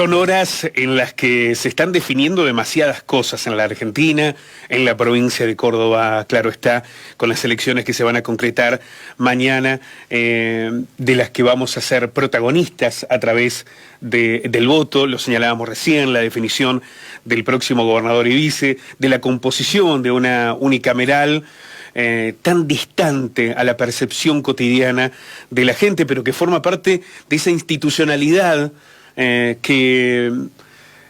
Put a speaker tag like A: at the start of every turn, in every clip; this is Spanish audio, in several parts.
A: Son horas en las que se están definiendo demasiadas cosas en la Argentina, en la provincia de Córdoba, claro está, con las elecciones que se van a concretar mañana, de las que vamos a ser protagonistas a través del voto. Lo señalábamos recién, la definición del próximo gobernador y vice, de la composición de una unicameral tan distante a la percepción cotidiana de la gente, pero que forma parte de esa institucionalidad que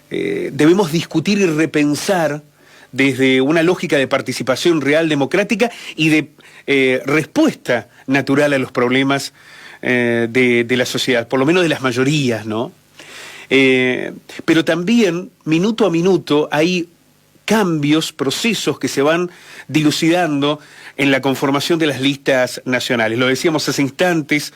A: debemos discutir y repensar desde una lógica de participación real democrática y de respuesta natural a los problemas de la sociedad, por lo menos de las mayorías, ¿no? Pero también, minuto a minuto, hay cambios, procesos que se van dilucidando en la conformación de las listas nacionales. Lo decíamos hace instantes,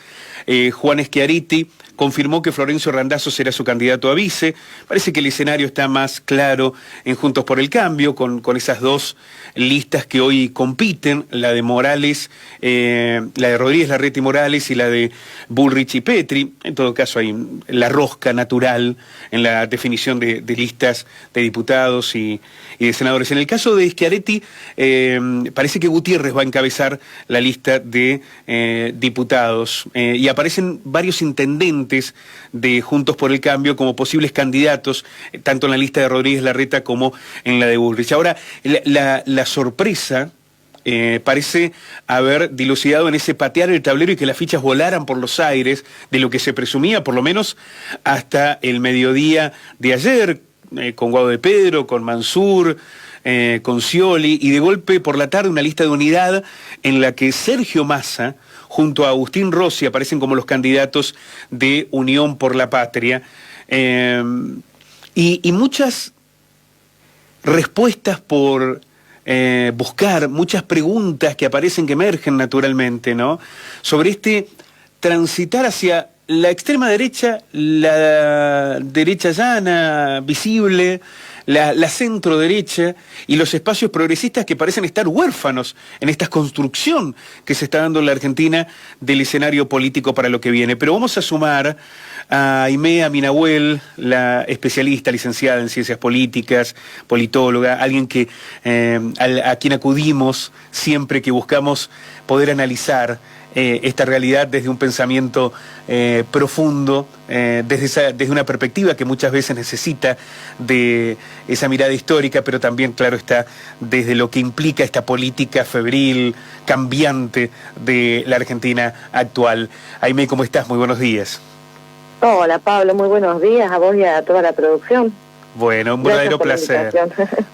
A: Juan Schiaretti confirmó que Florencio Randazzo será su candidato a vice. Parece que el escenario está más claro en Juntos por el Cambio, con esas dos listas que hoy compiten, la de Morales, la de Rodríguez Larreta y Morales y la de Bullrich y Petri. En todo caso hay la rosca natural en la definición de listas de diputados y de senadores. En el caso de Schiaretti, parece que Gutiérrez va a encabezar la lista de diputados y aparecen varios intendentes de Juntos por el Cambio como posibles candidatos, tanto en la lista de Rodríguez Larreta como en la de Bullrich. Ahora, la sorpresa parece haber dilucidado en ese patear el tablero y que las fichas volaran por los aires de lo que se presumía, por lo menos hasta el mediodía de ayer, con Guado de Pedro, con Mansur, con Scioli, y de golpe por la tarde una lista de unidad en la que Sergio Massa junto a Agustín Rossi aparecen como los candidatos de Unión por la Patria, y muchas respuestas por buscar, muchas preguntas que aparecen, que emergen naturalmente, ¿no? Sobre este transitar hacia la extrema derecha, la derecha llana, visible, la centro derecha y los espacios progresistas que parecen estar huérfanos en esta construcción que se está dando en la Argentina del escenario político para lo que viene. Pero vamos a sumar a Aimée Aminahuel, la especialista, licenciada en Ciencias Políticas, politóloga, alguien que a quien acudimos siempre que buscamos poder analizar esta realidad desde un pensamiento profundo, desde una perspectiva que muchas veces necesita de esa mirada histórica, pero también, claro está, desde lo que implica esta política febril, cambiante de la Argentina actual. Aimée, ¿cómo estás? Muy buenos días.
B: Hola Pablo, muy buenos días a vos y a toda la producción.
A: Bueno, un verdadero placer.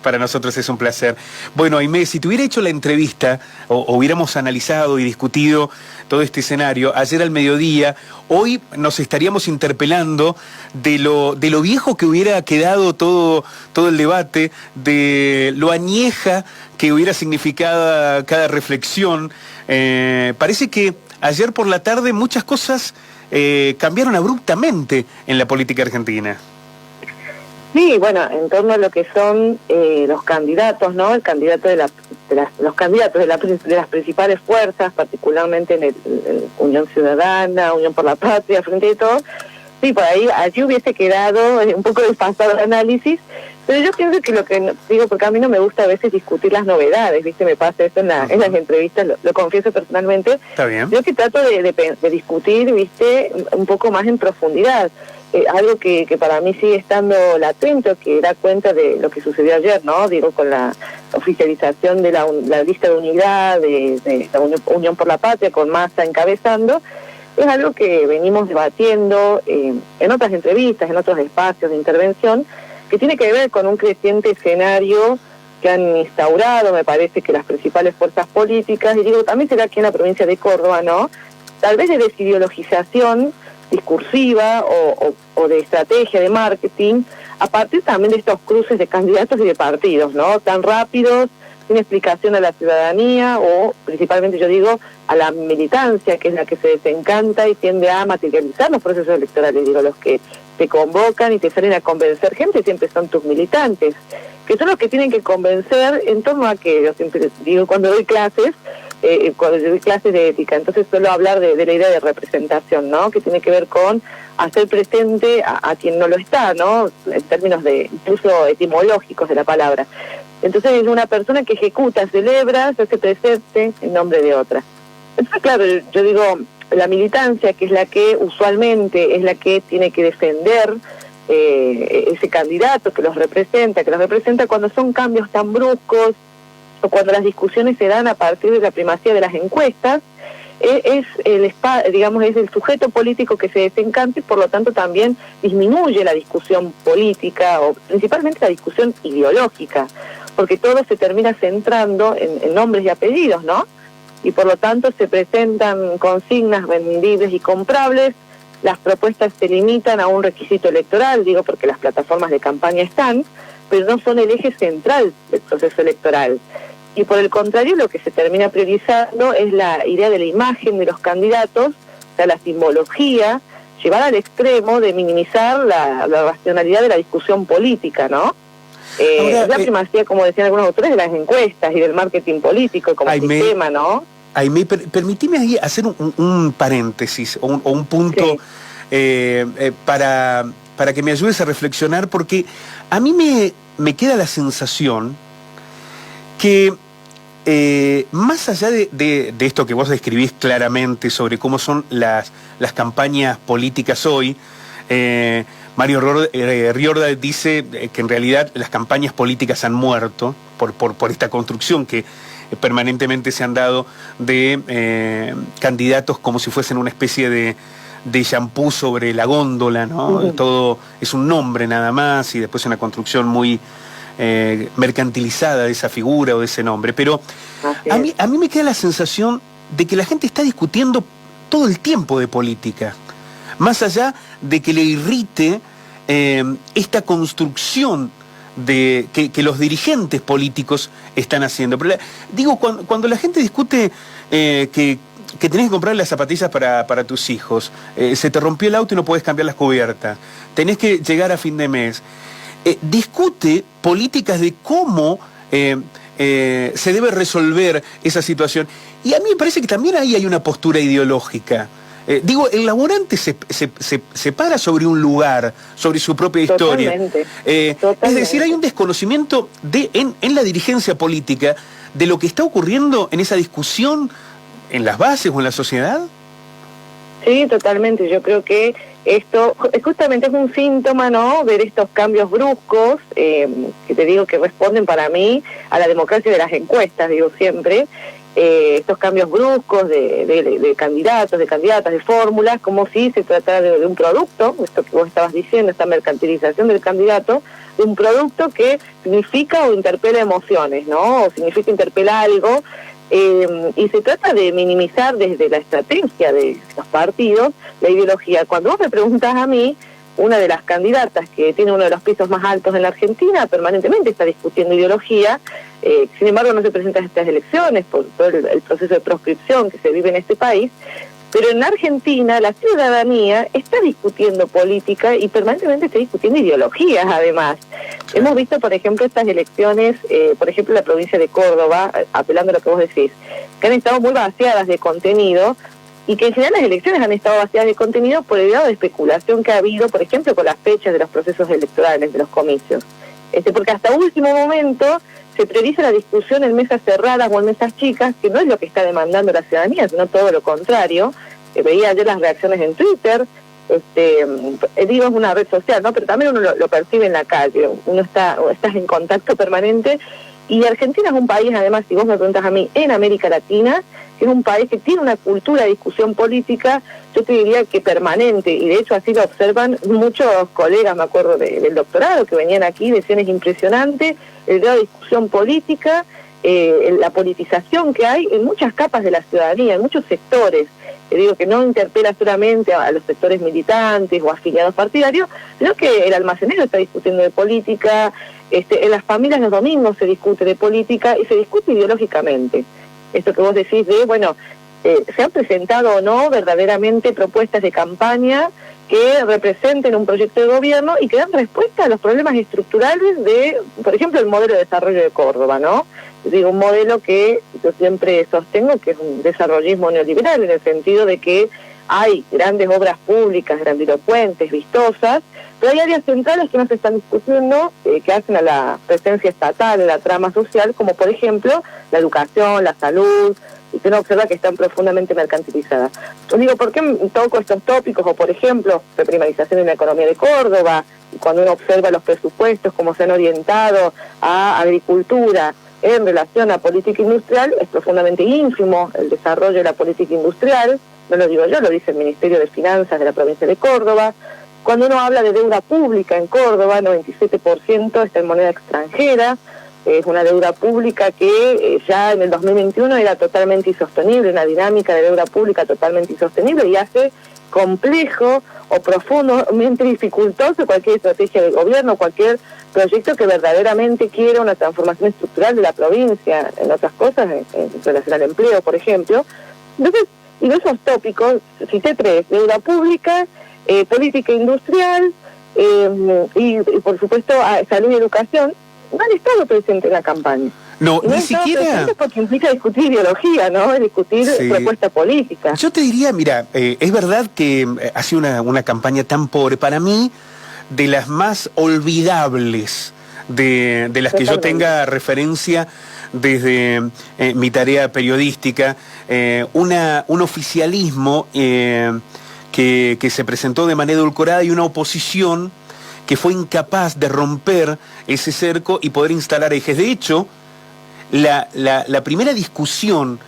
A: Para nosotros es un placer. Bueno, Aimée, si te hubiera hecho la entrevista, o hubiéramos analizado y discutido todo este escenario ayer al mediodía, hoy nos estaríamos interpelando de lo viejo que hubiera quedado todo el debate, de lo añeja que hubiera significado cada reflexión. Parece que ayer por la tarde muchas cosas cambiaron abruptamente en la política argentina.
B: Sí, bueno, en torno a lo que son los candidatos, ¿no? El candidato los candidatos de las principales fuerzas, particularmente en el Unión Ciudadana, Unión por la Patria, Frente de Todos. Sí, por ahí, allí hubiese quedado un poco desfasado el análisis, pero yo pienso que lo que digo, porque a mí no me gusta a veces discutir las novedades, ¿viste? Me pasa eso en las entrevistas, lo confieso personalmente.
A: Está bien.
B: Yo que trato de discutir, ¿viste? Un poco más en profundidad. Algo que para mí sigue estando latente, que da cuenta de lo que sucedió ayer, ¿no? Digo, con la oficialización de la lista de unidad de la Unión por la Patria, con Massa encabezando, es algo que venimos debatiendo en otras entrevistas, en otros espacios de intervención, que tiene que ver con un creciente escenario que han instaurado, me parece, que las principales fuerzas políticas, y digo, también será aquí en la provincia de Córdoba, ¿no? Tal vez de desideologización discursiva o de estrategia de marketing, a partir también de estos cruces de candidatos y de partidos, ¿no? Tan rápidos, sin explicación a la ciudadanía, o principalmente, yo digo, a la militancia, que es la que se desencanta y tiende a materializar los procesos electorales. Digo, los que te convocan y te salen a convencer gente siempre son tus militantes, que son los que tienen que convencer en torno a que, yo siempre digo cuando doy clases de ética, entonces suelo hablar de la idea de representación, ¿no? Que tiene que ver con hacer presente a quien no lo está, ¿no? En términos de incluso etimológicos de la palabra. Entonces es una persona que ejecuta, celebra, se hace presente en nombre de otra. Entonces, claro, yo digo, la militancia, que es la que usualmente es la que tiene que defender ese candidato que los representa cuando son cambios tan bruscos o cuando las discusiones se dan a partir de la primacía de las encuestas, es el sujeto político que se desencanta y por lo tanto también disminuye la discusión política o principalmente la discusión ideológica, porque todo se termina centrando en nombres y apellidos, ¿no? Y por lo tanto se presentan consignas vendibles y comprables, las propuestas se limitan a un requisito electoral, digo porque las plataformas de campaña están, pero no son el eje central del proceso electoral. Y por el contrario, lo que se termina priorizando es la idea de la imagen de los candidatos, o sea, la simbología, llevada al extremo de minimizar la racionalidad de la discusión política, ¿no? Ahora, es la primacía, como decían algunos autores, de las encuestas y del marketing político como sistema, ¿no?
A: Permitime ahí hacer un paréntesis o un punto para que me ayudes a reflexionar, porque a mí me queda la sensación que más allá de esto que vos describís claramente sobre cómo son las campañas políticas hoy, Mario Riorda dice que en realidad las campañas políticas han muerto por esta construcción que permanentemente se han dado de candidatos como si fuesen una especie de shampoo sobre la góndola, ¿no? Todo es un nombre nada más y después una construcción muy mercantilizada de esa figura o de ese nombre. Pero a mí me queda la sensación de que la gente está discutiendo todo el tiempo de política, más allá de que le irrite esta construcción de que los dirigentes políticos están haciendo. Pero digo, cuando la gente discute que tenés que comprar las zapatillas para tus hijos, se te rompió el auto y no podés cambiar las cubiertas, tenés que llegar a fin de mes, discute políticas de cómo se debe resolver esa situación. Y a mí me parece que también ahí hay una postura ideológica. Digo, el laburante se para sobre un lugar, sobre su propia historia.
B: Totalmente.
A: Es decir, hay un desconocimiento en la dirigencia política de lo que está ocurriendo en esa discusión en las bases o en la sociedad.
B: Sí, totalmente. Yo creo que esto justamente es un síntoma, ¿no?, ver estos cambios bruscos, que te digo que responden para mí a la democracia de las encuestas, digo siempre, estos cambios bruscos de candidatos, de candidatas, de fórmulas, como si se tratara de un producto, esto que vos estabas diciendo, esta mercantilización del candidato, de un producto que significa o interpela emociones, ¿no?, o significa interpela algo, y se trata de minimizar desde la estrategia de los partidos la ideología. Cuando vos me preguntas a mí, una de las candidatas que tiene uno de los pisos más altos en la Argentina permanentemente está discutiendo ideología, sin embargo no se presenta a estas elecciones por todo el proceso de proscripción que se vive en este país, pero en la Argentina la ciudadanía está discutiendo política y permanentemente está discutiendo ideologías además. Sí. Hemos visto, por ejemplo, estas elecciones, por ejemplo, en la provincia de Córdoba, apelando a lo que vos decís, que han estado muy vaciadas de contenido, y que en general las elecciones han estado vaciadas de contenido por el grado de especulación que ha habido, por ejemplo, con las fechas de los procesos electorales, de los comicios. Porque hasta último momento se prioriza la discusión en mesas cerradas o en mesas chicas, que no es lo que está demandando la ciudadanía, sino todo lo contrario. Veía ayer las reacciones en Twitter, digo, es una red social, ¿no?, pero también uno lo percibe en la calle, estás en contacto permanente. Y Argentina es un país, además, si vos me preguntas a mí, en América Latina, que es un país que tiene una cultura de discusión política, yo te diría que permanente, y de hecho así lo observan muchos colegas, me acuerdo del doctorado, que venían aquí, decían es impresionante el grado de discusión política, la politización que hay en muchas capas de la ciudadanía, en muchos sectores. Te digo que no interpela solamente a los sectores militantes o afiliados partidarios, sino que el almacenero está discutiendo de política, en las familias los domingos se discute de política y se discute ideológicamente. Esto que vos decís de, bueno, ¿se han presentado o no verdaderamente propuestas de campaña que representen un proyecto de gobierno y que dan respuesta a los problemas estructurales de, por ejemplo, el modelo de desarrollo de Córdoba, ¿no? Digo, un modelo que yo siempre sostengo que es un desarrollismo neoliberal, en el sentido de que hay grandes obras públicas, grandilocuentes, vistosas, pero hay áreas centrales que no se están discutiendo, que hacen a la presencia estatal en la trama social, como por ejemplo la educación, la salud, y que uno observa que están profundamente mercantilizadas. Yo digo, ¿por qué toco estos tópicos? O por ejemplo, reprimarización en la economía de Córdoba, y cuando uno observa los presupuestos, cómo se han orientado a agricultura en relación a política industrial, es profundamente ínfimo el desarrollo de la política industrial, no lo digo yo, lo dice el Ministerio de Finanzas de la provincia de Córdoba. Cuando uno habla de deuda pública en Córdoba, 97% está en moneda extranjera, es una deuda pública que ya en el 2021 era totalmente insostenible, una dinámica de deuda pública totalmente insostenible y hace complejo o profundamente dificultoso cualquier estrategia de gobierno, cualquier proyecto que verdaderamente quiera una transformación estructural de la provincia, en otras cosas, en relación al empleo, por ejemplo. Entonces, y de esos tópicos, cité tres: deuda pública, política industrial y por supuesto salud y educación. No han estado presentes en la campaña.
A: No, ni siquiera...
B: Porque implica discutir ideología, ¿no? Discutir propuesta política.
A: Yo te diría, mira, es verdad que ha sido una campaña tan pobre. Para mí, de las más olvidables de las que yo tenga referencia desde mi tarea periodística, un oficialismo que se presentó de manera edulcorada y una oposición que fue incapaz de romper ese cerco y poder instalar ejes. De hecho, la primera discusión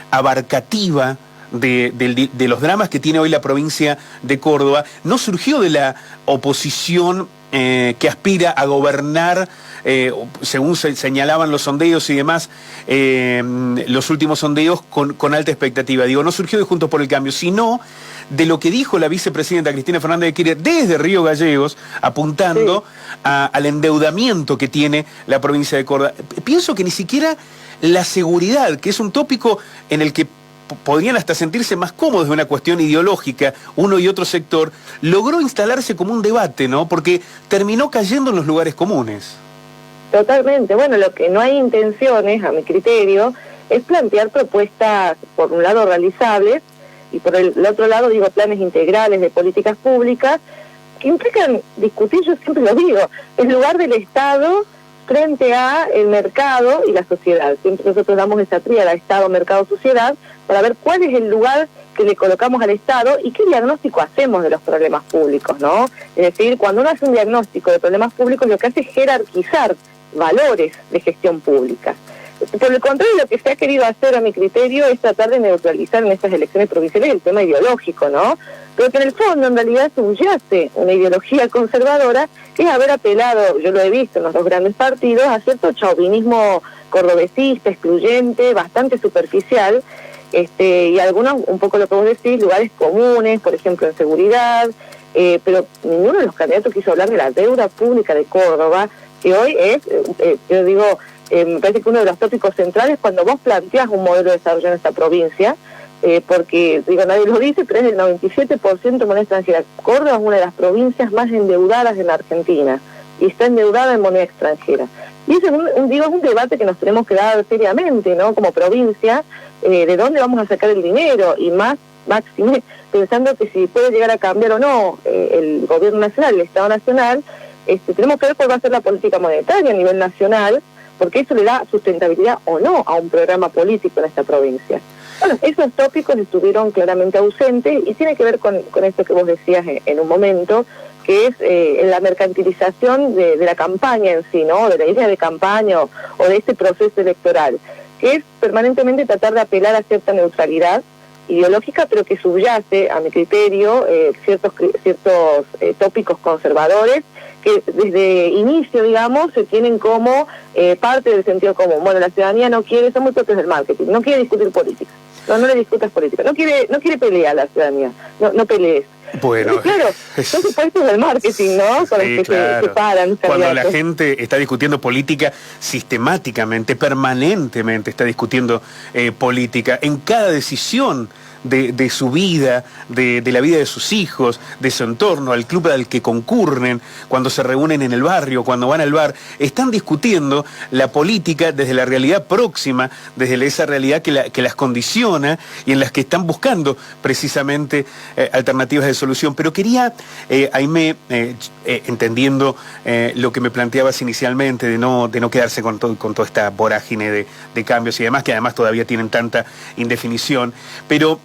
A: abarcativa de los dramas que tiene hoy la provincia de Córdoba no surgió de la oposición que aspira a gobernar, según señalaban los sondeos y demás, los últimos sondeos con alta expectativa. Digo, no surgió de Juntos por el Cambio, sino de lo que dijo la vicepresidenta Cristina Fernández de Kirchner desde Río Gallegos, apuntando al endeudamiento que tiene la provincia de Córdoba. Pienso que ni siquiera la seguridad, que es un tópico en el que podrían hasta sentirse más cómodos de una cuestión ideológica, uno y otro sector, logró instalarse como un debate, ¿no? Porque terminó cayendo en los lugares comunes.
B: Totalmente. Bueno, lo que no hay intenciones, a mi criterio, es plantear propuestas, por un lado, realizables, y por el otro lado, digo, planes integrales de políticas públicas, que implican discutir, yo siempre lo digo, el lugar del Estado frente a el mercado y la sociedad. Siempre nosotros damos esa tríada, Estado, mercado, sociedad, para ver cuál es el lugar que le colocamos al Estado y qué diagnóstico hacemos de los problemas públicos, ¿no? Es decir, cuando uno hace un diagnóstico de problemas públicos, lo que hace es jerarquizar valores de gestión pública. Por el contrario, lo que se ha querido hacer, a mi criterio, es tratar de neutralizar en estas elecciones provinciales el tema ideológico, ¿no? Pero que en el fondo, en realidad, subyace una ideología conservadora que es haber apelado, yo lo he visto en los dos grandes partidos, a cierto chauvinismo cordobesista, excluyente, bastante superficial, y algunos, un poco lo que vos decís, lugares comunes, por ejemplo, en seguridad, pero ninguno de los candidatos quiso hablar de la deuda pública de Córdoba, que hoy es, yo digo, me parece que uno de los tópicos centrales cuando vos planteás un modelo de desarrollo en esta provincia, porque, digo, nadie lo dice, pero es el 97% moneda extranjera. Córdoba es una de las provincias más endeudadas en la Argentina y está endeudada en moneda extranjera. Y ese es un debate que nos tenemos que dar seriamente, ¿no? Como provincia, de dónde vamos a sacar el dinero y máxime pensando que si puede llegar a cambiar o no el gobierno nacional, el Estado nacional, tenemos que ver cuál va a ser la política monetaria a nivel nacional, porque eso le da sustentabilidad o no a un programa político en esta provincia. Bueno, esos tópicos estuvieron claramente ausentes y tiene que ver con esto que vos decías en un momento, que es la mercantilización de la campaña en sí, ¿no? De la idea de campaña o de este proceso electoral, que es permanentemente tratar de apelar a cierta neutralidad ideológica, pero que subyace, a mi criterio, ciertos tópicos conservadores que desde inicio, digamos, se tienen como parte del sentido común. Bueno, la ciudadanía no quiere, son muy propios del marketing, no quiere discutir política, no le discutas política, no quiere pelear la ciudadanía, no pelees.
A: Bueno,
B: y claro, son supuestos del marketing, ¿no? Con
A: sí,
B: los que
A: claro.
B: se paran.
A: Cuando la gente está discutiendo política sistemáticamente, permanentemente está discutiendo política, en cada decisión de su vida, de la vida de sus hijos, de su entorno, al club al que concurren, cuando se reúnen en el barrio, cuando van al bar, están discutiendo la política desde la realidad próxima, desde esa realidad que las condiciona y en las que están buscando precisamente alternativas de solución. Pero quería, Aimé, entendiendo lo que me planteabas inicialmente, de no quedarse con toda esta vorágine de cambios y demás, que además todavía tienen tanta indefinición, pero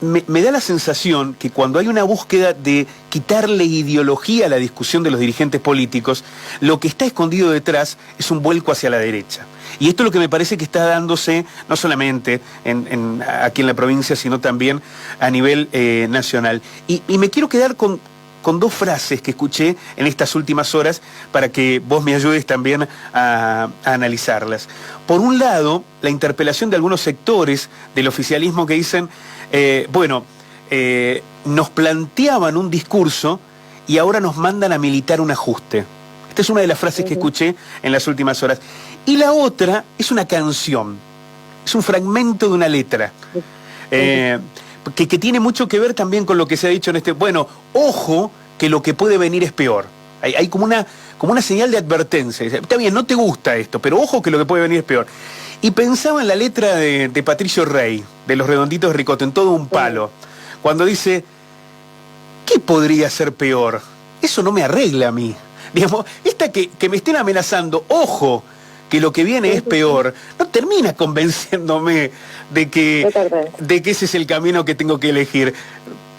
A: me da la sensación que cuando hay una búsqueda de quitarle ideología a la discusión de los dirigentes políticos, lo que está escondido detrás es un vuelco hacia la derecha. Y esto es lo que me parece que está dándose no solamente aquí en la provincia, sino también a nivel nacional. Y me quiero quedar con dos frases que escuché en estas últimas horas para que vos me ayudes también a analizarlas. Por un lado, la interpelación de algunos sectores del oficialismo que dicen, nos planteaban un discurso y ahora nos mandan a militar un ajuste. Esta es una de las frases que escuché en las últimas horas. Y la otra es una canción, es un fragmento de una letra. Que tiene mucho que ver también con lo que se ha dicho en este... Bueno, ojo, que lo que puede venir es peor. Hay como una señal de advertencia. Está bien, no te gusta esto, pero ojo que lo que puede venir es peor. Y pensaba en la letra de Patricio Rey, de Los Redonditos de Ricota, en Todo un Palo, cuando dice, ¿qué podría ser peor? Eso no me arregla a mí. Digamos, esta que me estén amenazando, ojo, que lo que viene es peor, no termina convenciéndome de que ese es el camino que tengo que elegir.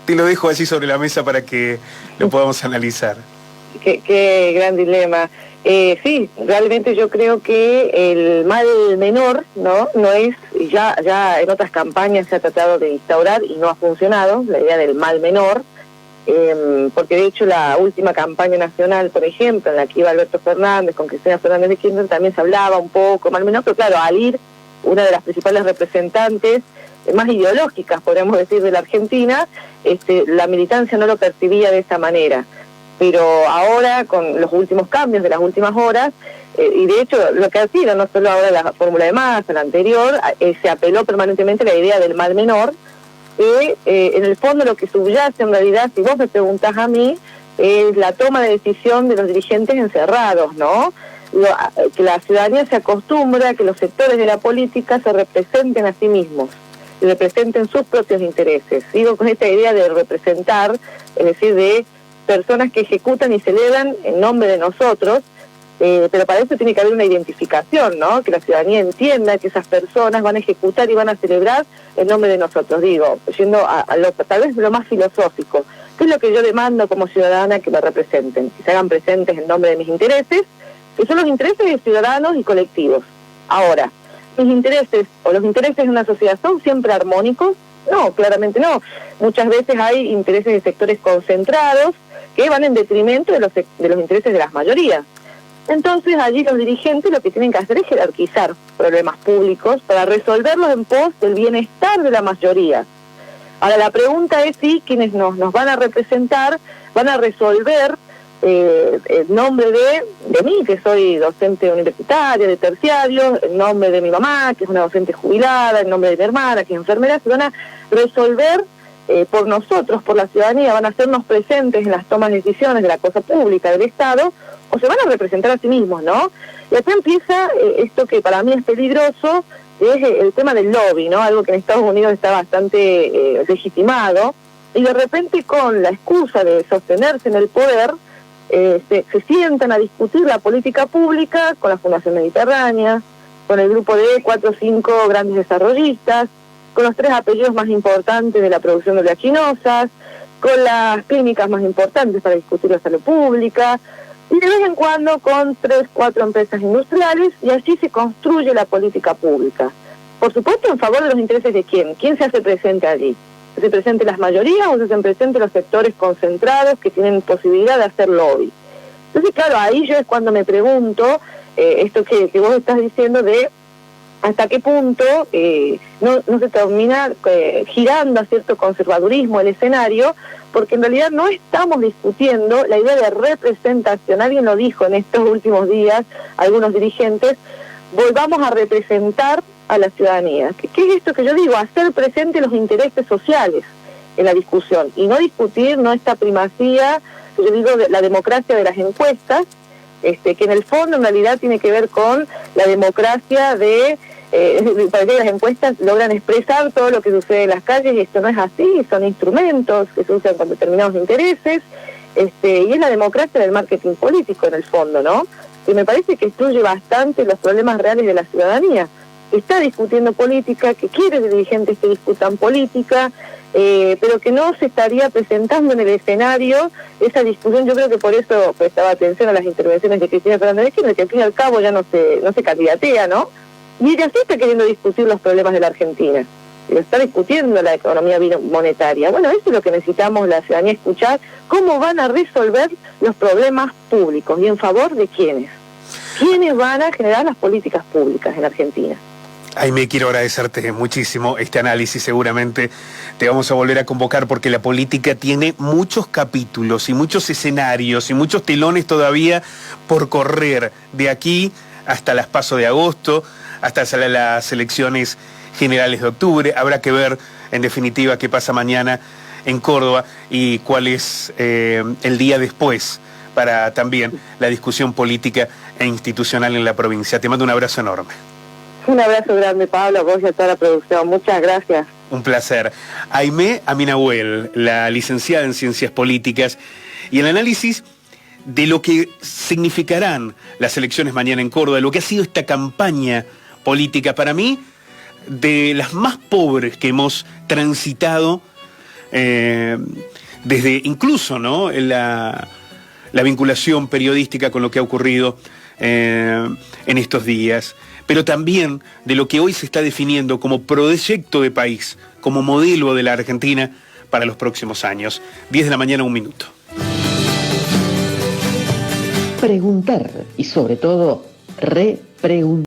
A: Te lo dejo así sobre la mesa para que lo podamos analizar.
B: Qué gran dilema. Sí, realmente yo creo que el mal menor no es, ya en otras campañas se ha tratado de instaurar y no ha funcionado, la idea del mal menor, porque de hecho la última campaña nacional, por ejemplo, en la que iba Alberto Fernández con Cristina Fernández de Kirchner, también se hablaba un poco mal menor, pero claro, al ir una de las principales representantes más ideológicas, podríamos decir, de la Argentina, la militancia no lo percibía de esa manera. Pero ahora, con los últimos cambios de las últimas horas, y de hecho lo que ha sido, no solo ahora la fórmula de Massa, la anterior, se apeló permanentemente a la idea del mal menor, que en el fondo lo que subyace en realidad, si vos me preguntás a mí, es la toma de decisión de los dirigentes encerrados, ¿no? Que la ciudadanía se acostumbra a que los sectores de la política se representen a sí mismos y representen sus propios intereses. Digo con esta idea de representar, es decir, de personas que ejecutan y celebran en nombre de nosotros, pero para eso tiene que haber una identificación, ¿no? Que la ciudadanía entienda que esas personas van a ejecutar y van a celebrar en nombre de nosotros. Digo, yendo a tal vez lo más filosófico, ¿qué es lo que yo demando como ciudadana que me representen? Que se hagan presentes en nombre de mis intereses, que son los intereses de ciudadanos y colectivos. Ahora, ¿mis intereses o los intereses de una sociedad son siempre armónicos? No, claramente no. Muchas veces hay intereses de sectores concentrados que van en detrimento de los intereses de las mayorías. Entonces allí los dirigentes lo que tienen que hacer es jerarquizar problemas públicos para resolverlos en pos del bienestar de la mayoría. Ahora la pregunta es si quienes nos van a representar van a resolver en nombre de mí, que soy docente universitaria, de terciario, en nombre de mi mamá, que es una docente jubilada, en nombre de mi hermana, que es enfermera, se van a resolver por nosotros, por la ciudadanía, van a hacernos presentes en las tomas de decisiones de la cosa pública del Estado, o se van a representar a sí mismos, ¿no? Y acá empieza esto que para mí es peligroso, es el tema del lobby, ¿no? Algo que en Estados Unidos está bastante legitimado, y de repente con la excusa de sostenerse en el poder, se sientan a discutir la política pública con la Fundación Mediterránea, con el grupo de 4 o 5 grandes desarrollistas, con los 3 apellidos más importantes de la producción de oleaginosas, con las clínicas más importantes para discutir la salud pública, y de vez en cuando con 3 o 4 empresas industriales, y así se construye la política pública. Por supuesto, en favor de los intereses de quién. ¿Quién se hace presente allí? ¿Se hacen presentes las mayorías o se hacen presentes los sectores concentrados que tienen posibilidad de hacer lobby? Entonces, claro, ahí yo es cuando me pregunto, esto que vos estás diciendo de hasta qué punto no se termina girando a cierto conservadurismo el escenario, porque en realidad no estamos discutiendo la idea de representación. Alguien lo dijo en estos últimos días, algunos dirigentes, volvamos a representar a la ciudadanía. ¿Qué es esto que yo digo? Hacer presente los intereses sociales en la discusión y no discutir esta primacía, que yo digo, de la democracia de las encuestas, que en el fondo en realidad tiene que ver con la democracia para que las encuestas logran expresar todo lo que sucede en las calles, y esto no es así, son instrumentos que se usan con determinados intereses, y es la democracia del marketing político en el fondo, ¿no? Que me parece que excluye bastante los problemas reales de la ciudadanía, que está discutiendo política, que quiere de dirigentes que discutan política, pero que no se estaría presentando en el escenario esa discusión. Yo creo que por eso prestaba atención a las intervenciones de Cristina Fernández de Kirchner, que al fin y al cabo ya no se candidatea, ¿no? Y ella sí está queriendo discutir los problemas de la Argentina, está discutiendo la economía monetaria. Bueno, eso es lo que necesitamos la ciudadanía escuchar, cómo van a resolver los problemas públicos y en favor de quiénes. ¿Quiénes van a generar las políticas públicas en Argentina?
A: Aimé, quiero agradecerte muchísimo este análisis. Seguramente te vamos a volver a convocar porque la política tiene muchos capítulos y muchos escenarios y muchos telones todavía por correr, de aquí hasta las PASO de agosto, hasta las elecciones generales de octubre. Habrá que ver, en definitiva, qué pasa mañana en Córdoba y cuál es el día después para también la discusión política e institucional en la provincia. Te mando un abrazo enorme.
B: Un abrazo grande, Pablo, a vos y a toda la producción. Muchas gracias.
A: Un placer. Aimé Aminahuel, la licenciada en Ciencias Políticas, y el análisis de lo que significarán las elecciones mañana en Córdoba, lo que ha sido esta campaña política, para mí, de las más pobres que hemos transitado, desde incluso, ¿no?, la vinculación periodística con lo que ha ocurrido en estos días, pero también de lo que hoy se está definiendo como proyecto de país, como modelo de la Argentina para los próximos años. 10 de la mañana, 1 minuto.
C: Preguntar y sobre todo repreguntar.